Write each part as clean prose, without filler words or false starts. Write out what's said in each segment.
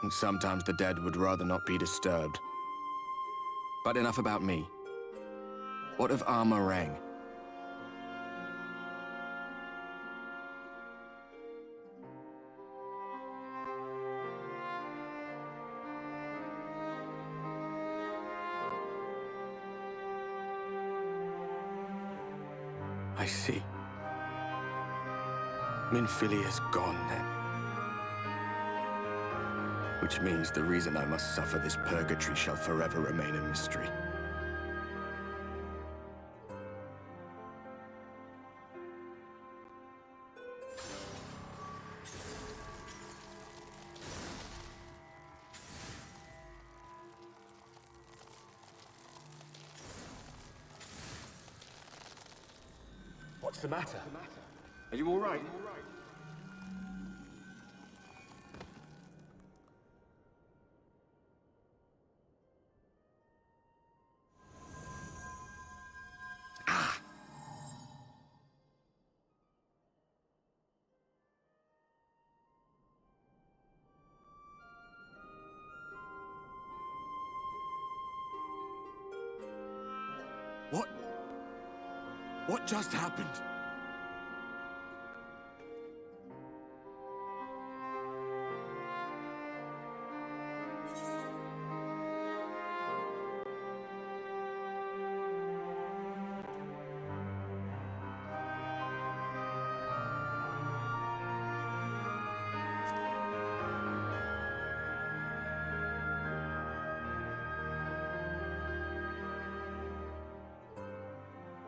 and sometimes the dead would rather not be disturbed. But enough about me. What of Armorang? I see. Minfilia's gone, then. Which means the reason I must suffer this purgatory shall forever remain a mystery. What's the matter? Are you all right? What just happened?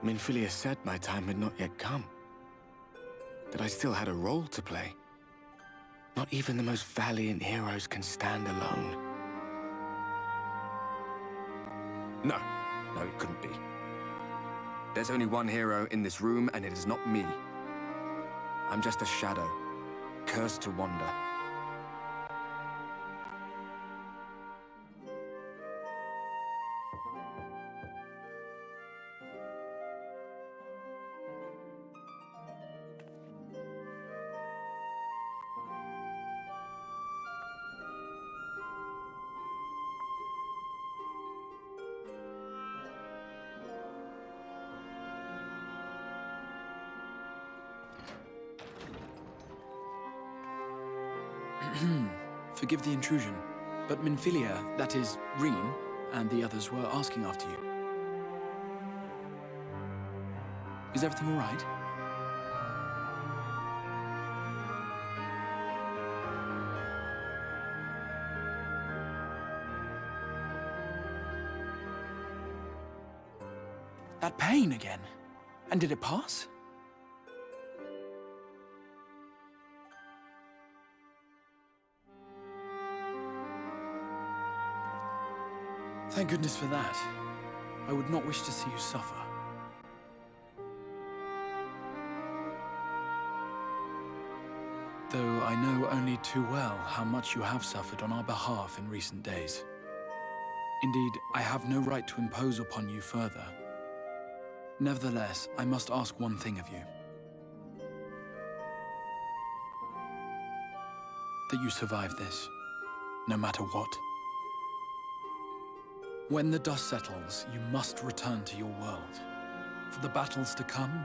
Minfilia said my time had not yet come. That I still had a role to play. Not even the most valiant heroes can stand alone. No, it couldn't be. There's only one hero in this room, and it is not me. I'm just a shadow, cursed to wander. Forgive the intrusion, but Minfilia, that is, Reen, and the others were asking after you. Is everything all right? That pain again? And did it pass? Thank goodness for that. I would not wish to see you suffer. Though I know only too well how much you have suffered on our behalf in recent days. Indeed, I have no right to impose upon you further. Nevertheless, I must ask one thing of you. That you survive this, no matter what. When the dust settles, you must return to your world, for the battles to come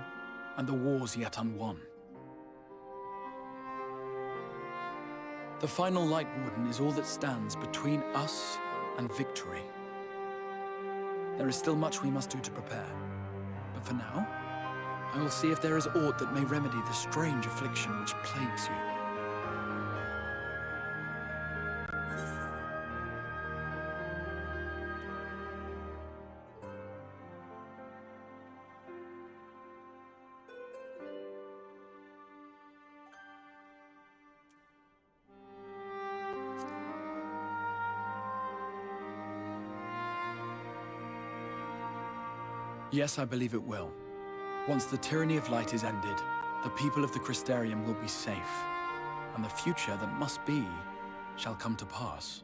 and the wars yet unwon. The final Light Warden is all that stands between us and victory. There is still much we must do to prepare, but for now, I will see if there is aught that may remedy the strange affliction which plagues you. Yes, I believe it will. Once the tyranny of light is ended, the people of the Crystarium will be safe, and the future that must be shall come to pass.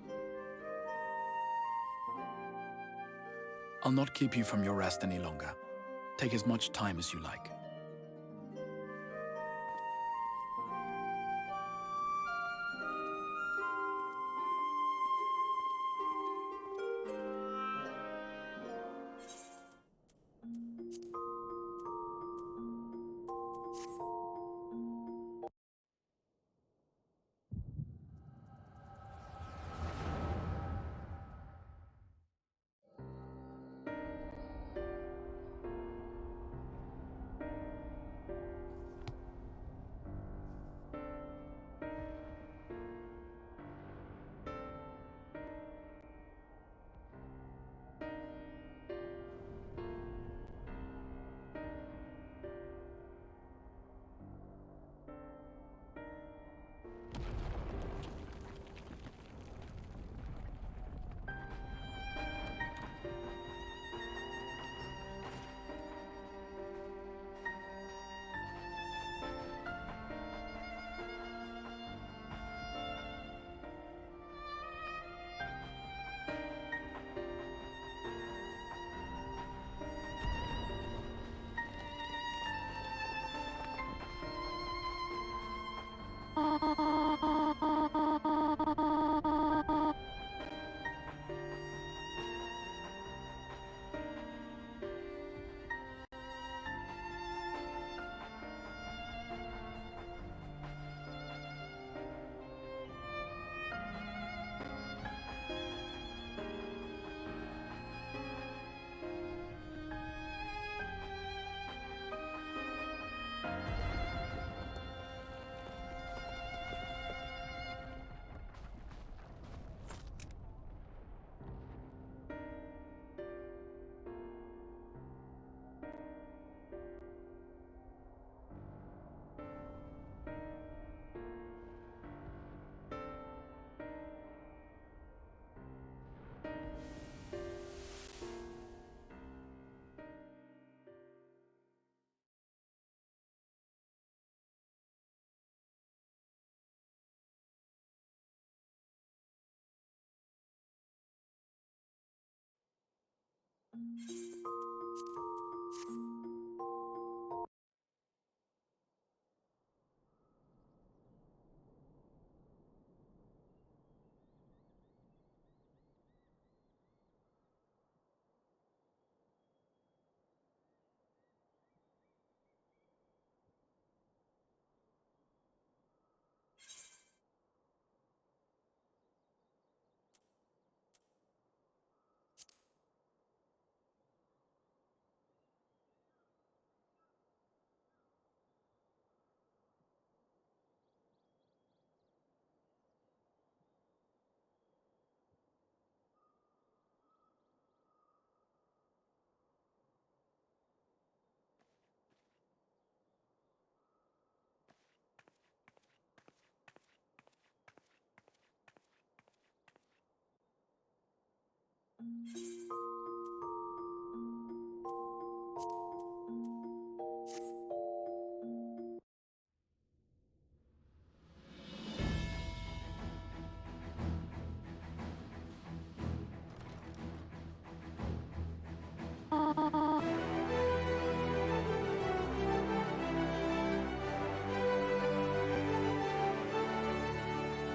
I'll not keep you from your rest any longer. Take as much time as you like.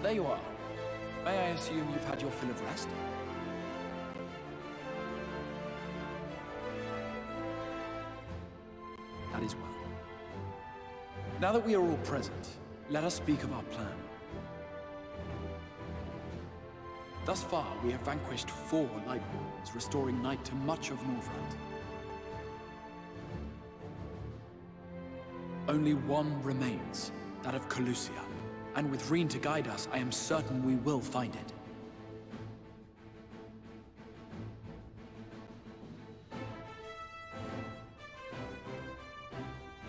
There you are. May I assume you've had your fill of rest? That is well. Now that we are all present, let us speak of our plan. Thus far, we have vanquished 4 Light Wardens, restoring night to much of Northrend. Only one remains, that of Calusia. And with Reen to guide us, I am certain we will find it.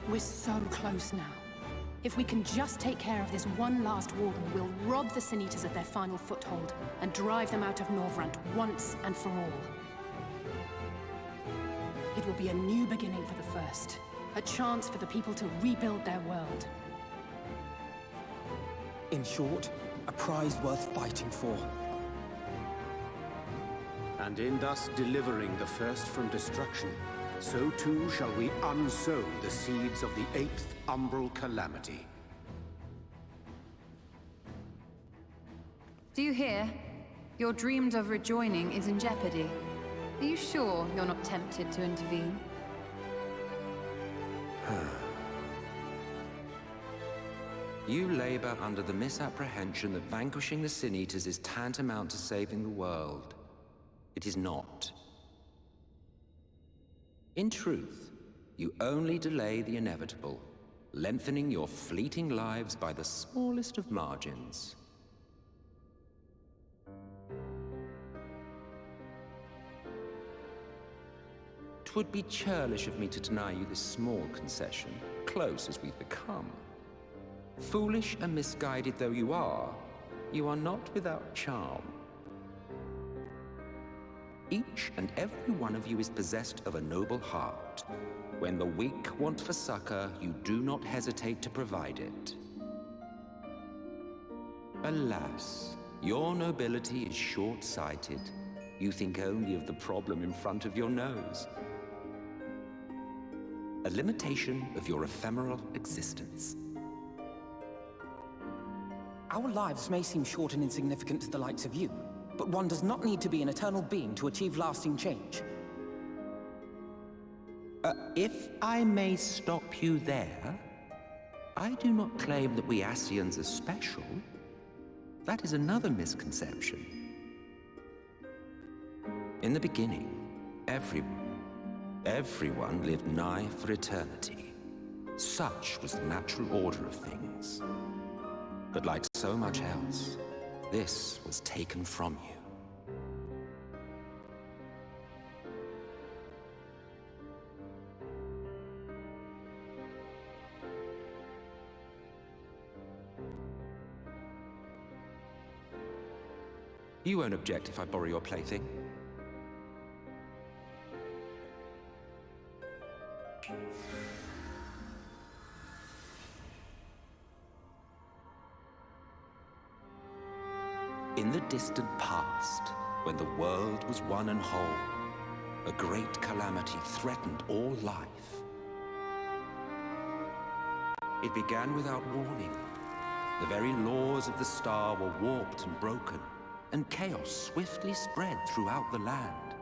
We're so close now. If we can just take care of this one last warden, we'll rob the Sin Eaters of their final foothold and drive them out of Northrend once and for all. It will be a new beginning for the First. A chance for the people to rebuild their world. In short, a prize worth fighting for. And in thus delivering the First from destruction, so too shall we unsow the seeds of the 8th umbral calamity. Do you hear? Your dreamed of rejoining is in jeopardy. Are you sure you're not tempted to intervene? You labor under the misapprehension that vanquishing the Sin Eaters is tantamount to saving the world. It is not. In truth, you only delay the inevitable, lengthening your fleeting lives by the smallest of margins. Twould be churlish of me to deny you this small concession, close as we've become. Foolish and misguided though you are not without charm. Each and every one of you is possessed of a noble heart. When the weak want for succor, you do not hesitate to provide it. Alas, your nobility is short-sighted. You think only of the problem in front of your nose. A limitation of your ephemeral existence. Our lives may seem short and insignificant to the likes of you, but one does not need to be an eternal being to achieve lasting change. If I may stop you there, I do not claim that we Ascians are special. That is another misconception. In the beginning, everyone lived nigh for eternity. Such was the natural order of things. But like so much else, this was taken from you. You won't object if I borrow your plaything? In the distant past, when the world was one and whole, a great calamity threatened all life. It began without warning. The very laws of the star were warped and broken, and chaos swiftly spread throughout the land.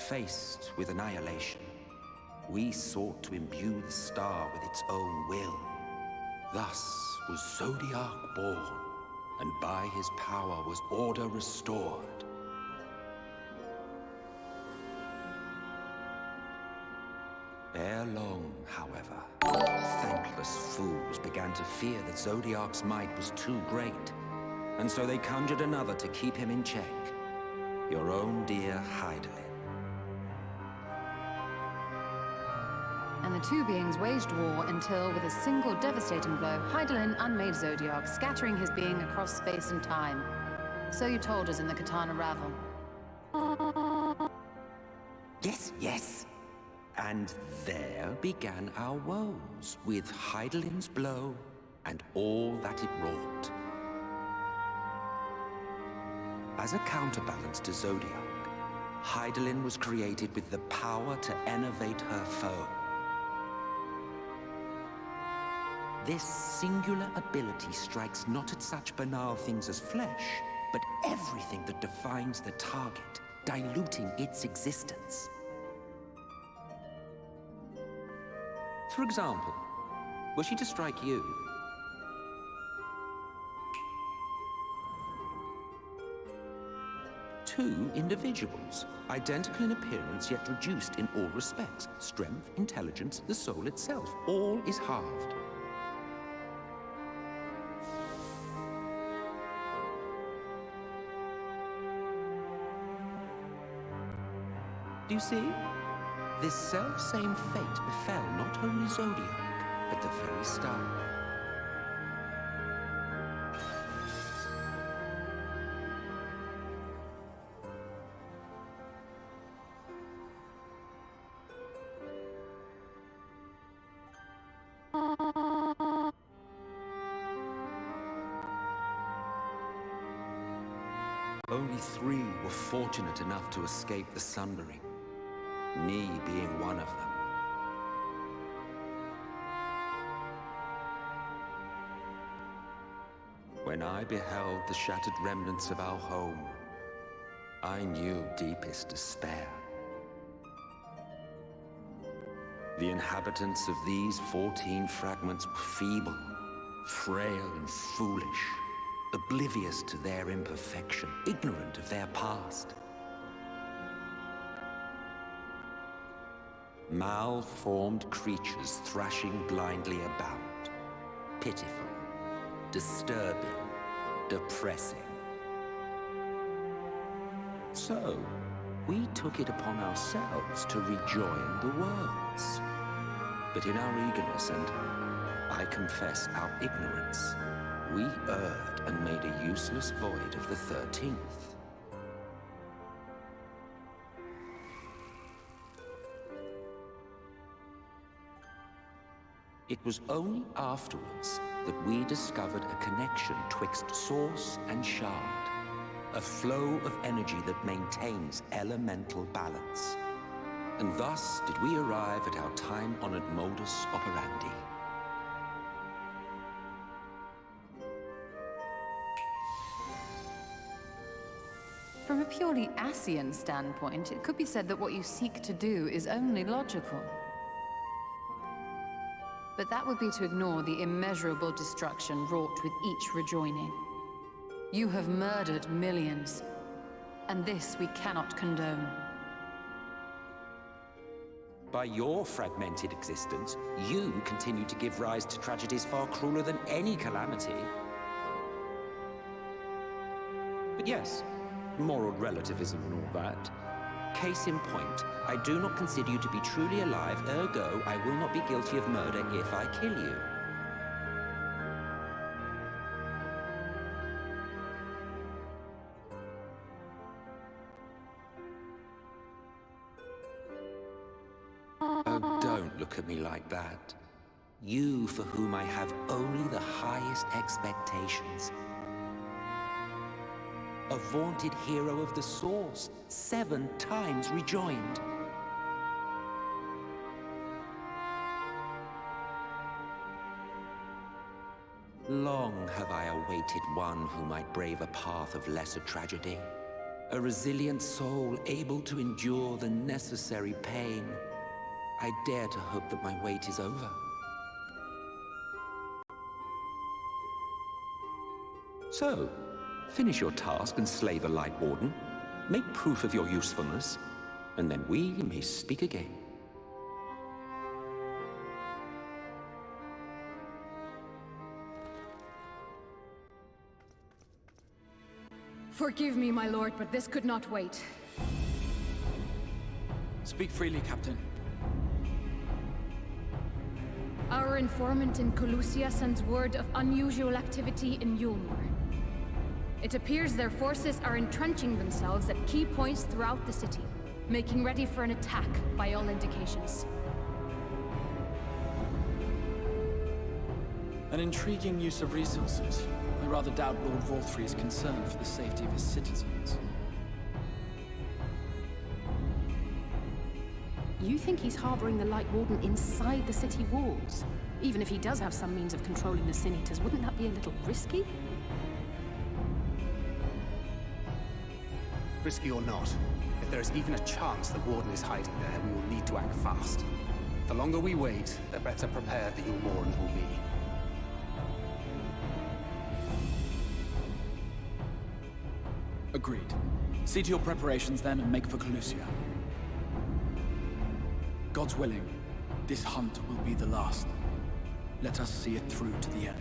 Faced with annihilation, we sought to imbue the star with its own will. Thus was Zodiac born, and by his power was order restored. Ere long, however, thankless fools began to fear that Zodiac's might was too great, and so they conjured another to keep him in check. Your own dear Hydaelyn. And the two beings waged war until, with a single devastating blow, Hydaelyn unmade Zodiac, scattering his being across space and time. So you told us in the Katana Ravel. Yes, yes. And there began our woes, with Hydaelyn's blow and all that it wrought. As a counterbalance to Zodiac, Hydaelyn was created with the power to enervate her foe. This singular ability strikes not at such banal things as flesh, but everything that defines the target, diluting its existence. For example, were she to strike you, two individuals, identical in appearance yet reduced in all respects, strength, intelligence, the soul itself, all is halved. Do you see? This self-same fate befell not only Zodiac, but the very star. Only 3 were fortunate enough to escape the Sundering, me being one of them. When I beheld the shattered remnants of our home, I knew deepest despair. The inhabitants of these 14 fragments were feeble, frail and foolish, oblivious to their imperfection, ignorant of their past. Malformed creatures thrashing blindly about. Pitiful, disturbing, depressing. So, we took it upon ourselves to rejoin the worlds. But in our eagerness and, I confess, our ignorance, we erred and made a useless void of the 13th. It was only afterwards that we discovered a connection twixt source and shard, a flow of energy that maintains elemental balance. And thus did we arrive at our time-honored modus operandi. From a purely Ascian standpoint, it could be said that what you seek to do is only logical. But that would be to ignore the immeasurable destruction wrought with each rejoining. You have murdered millions, and this we cannot condone. By your fragmented existence, you continue to give rise to tragedies far crueler than any calamity. But yes, moral relativism and all that. Case in point, I do not consider you to be truly alive, ergo, I will not be guilty of murder if I kill you. Oh, don't look at me like that. You for whom I have only the highest expectations. a vaunted hero of the Source, 7 times rejoined. Long have I awaited one who might brave a path of lesser tragedy. A resilient soul able to endure the necessary pain. I dare to hope that my wait is over. So, finish your task and slay the Light Warden. Make proof of your usefulness, and then we may speak again. Forgive me, my lord, but this could not wait. Speak freely, Captain. Our informant in Colusia sends word of unusual activity in Yulmore. It appears their forces are entrenching themselves at key points throughout the city, making ready for an attack by all indications. An intriguing use of resources. I rather doubt Lord Vorthry is concerned for the safety of his citizens. You think he's harboring the Light Warden inside the city walls? Even if he does have some means of controlling the Sin Eaters, wouldn't that be a little risky? Risky or not, if there is even a chance the Warden is hiding there, we will need to act fast. The longer we wait, the better prepared the Yulmorans will be. Agreed. See to your preparations then and make for Colusia. God's willing, this hunt will be the last. Let us see it through to the end.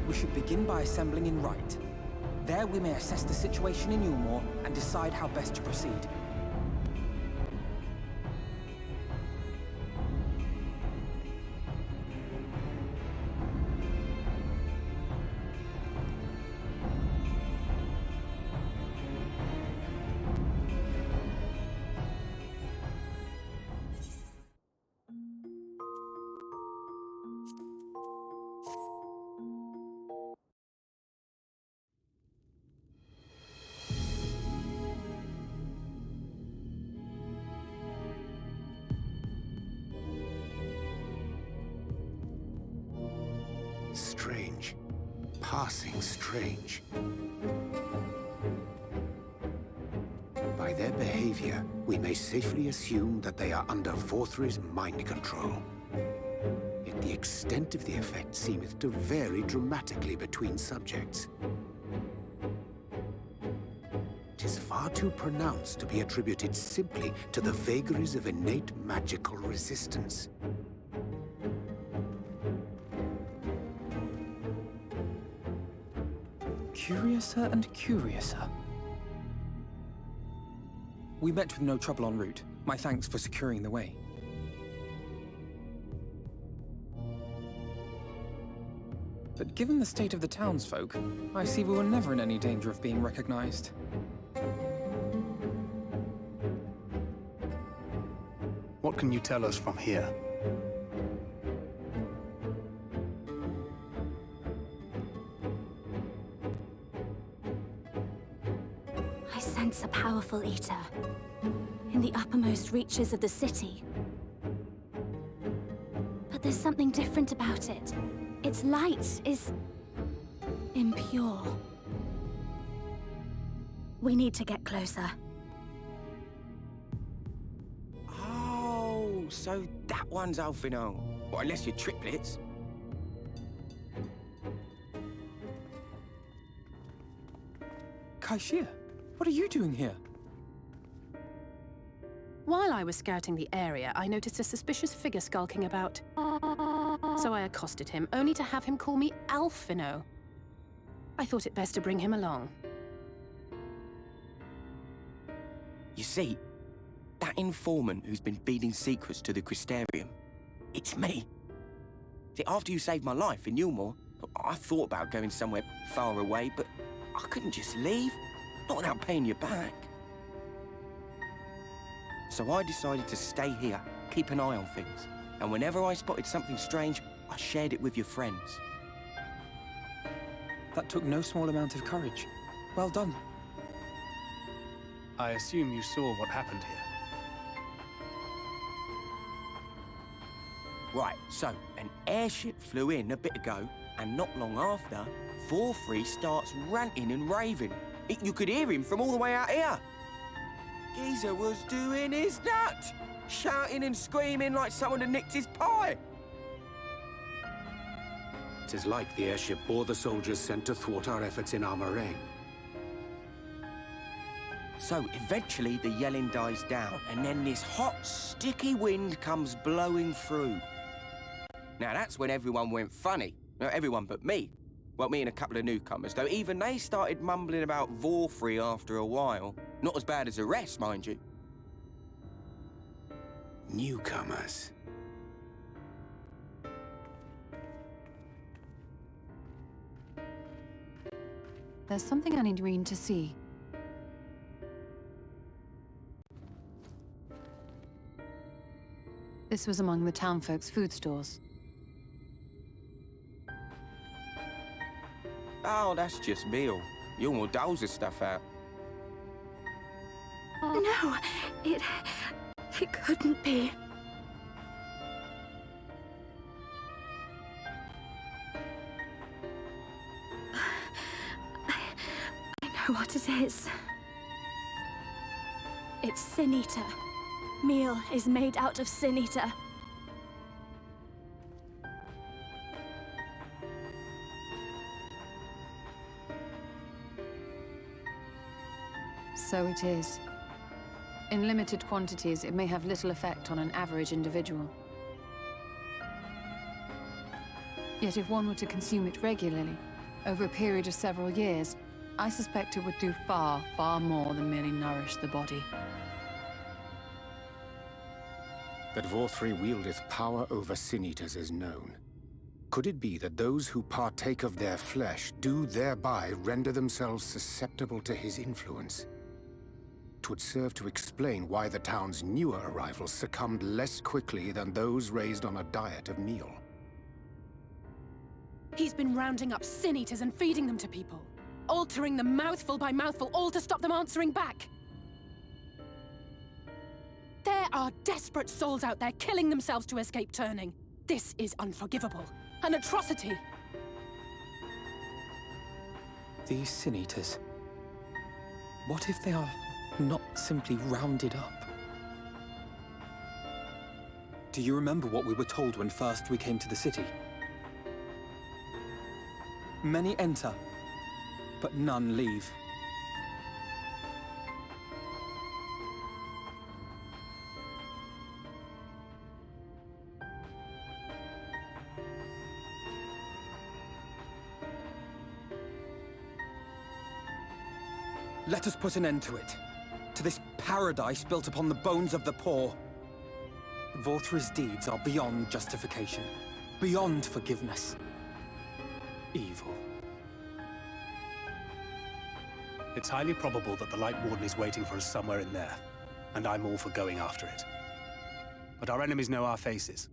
We should begin by assembling in Rite. There we may assess the situation in Yulmore and decide how best to proceed. Strange. Passing strange. By their behavior, we may safely assume that they are under Vorthry's mind control. Yet the extent of the effect seemeth to vary dramatically between subjects. It is far too pronounced to be attributed simply to the vagaries of innate magical resistance. Curiouser and curiouser. We met with no trouble en route. My thanks for securing the way. But given the state of the townsfolk, I see we were never in any danger of being recognized. What can you tell us from here? I sense a powerful eater in the uppermost reaches of the city. But there's something different about it. Its light is impure. We need to get closer. Oh, so that one's Alphino. Well, unless you're triplets. Qynoa, what are you doing here? While I was scouting the area, I noticed a suspicious figure skulking about. So I accosted him, only to have him call me Alphino. I thought it best to bring him along. You see, that informant who's been feeding secrets to the Crystarium, it's me. See, after you saved my life in Yulmore, I thought about going somewhere far away, but I couldn't just leave, not without paying you back. So I decided to stay here, keep an eye on things, And whenever I spotted something strange, I shared it with your friends. That took no small amount of courage. Well done. I assume you saw what happened here. Right, so an airship flew in a bit ago, and not long after, Vorfrey starts ranting and raving. You could hear him from all the way out here. Geezer was doing his nut, shouting and screaming like someone had nicked his pie. 'Tis like the airship bore the soldiers sent to thwart our efforts in our meringue. So eventually the yelling dies down, and then this hot, sticky wind comes blowing through. Now that's when everyone went funny. No, everyone but me. Well, me and a couple of newcomers, though even they started mumbling about Vorfrey after a while. Not as bad as the rest, mind you. Newcomers. There's something I need Reen to see. This was among the townfolk's food stores. Oh, that's just meal. Yulmore doles his stuff out. No, it couldn't be. I know what it is. It's Sin Eater. Meal is made out of Sin Eater. So it is. In limited quantities, it may have little effect on an average individual. Yet if one were to consume it regularly, over a period of several years, I suspect it would do far, far more than merely nourish the body. That Vorfrey wieldeth power over sin-eaters is known. Could it be that those who partake of their flesh do thereby render themselves susceptible to his influence? 'Twould serve to explain why the town's newer arrivals succumbed less quickly than those raised on a diet of meal. He's been rounding up sin-eaters and feeding them to people, altering them mouthful by mouthful, all to stop them answering back. There are desperate souls out there killing themselves to escape turning. This is unforgivable. An atrocity. These sin-eaters. What if they are not simply rounded up? Do you remember what we were told when first we came to the city? Many enter, but none leave. Let us put an end to it. To this paradise built upon the bones of the poor. Vorfrey's deeds are beyond justification, beyond forgiveness. Evil. It's highly probable that the Light Warden is waiting for us somewhere in there, and I'm all for going after it. But our enemies know our faces.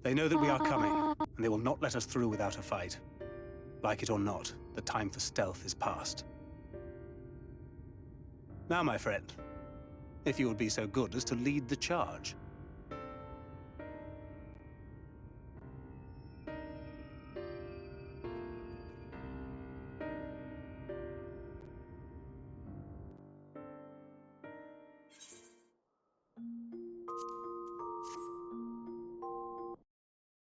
They know that we are coming, and they will not let us through without a fight. Like it or not, the time for stealth is past. Now, my friend, if you would be so good as to lead the charge.